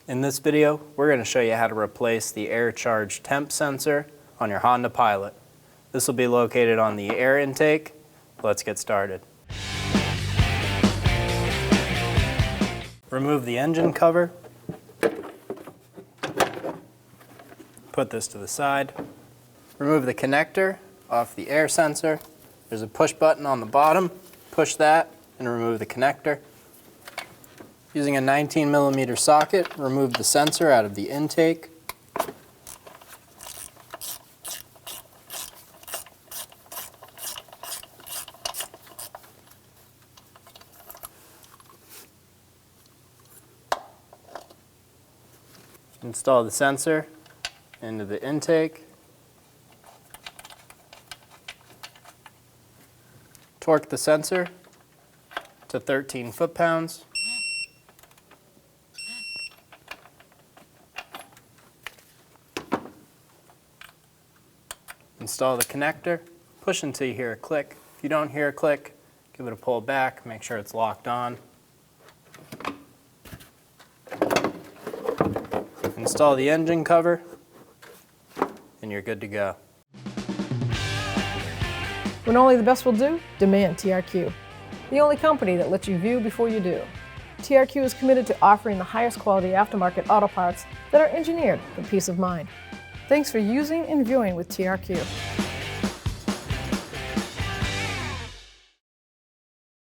In this video, we're going to show you how to replace the air charge temp sensor on your Honda Pilot. This will be located on the air intake. Let's get started. Remove the engine cover. Put this to the side. Remove the connector off the air sensor. There's a push button on the bottom. Push that and remove the connector. Using a 19mm socket, remove the sensor out of the intake. Install the sensor into the intake. Torque the sensor to 13 foot-pounds. Install the connector. Push until you hear a click. If you don't hear a click, give it a pull back. Make sure it's locked on. Install the engine cover, and you're good to go. When only the best will do, demand TRQ. The only company that lets you view before you do. TRQ is committed to offering the highest quality aftermarket auto parts that are engineered for peace of mind. Thanks for using and viewing with TRQ.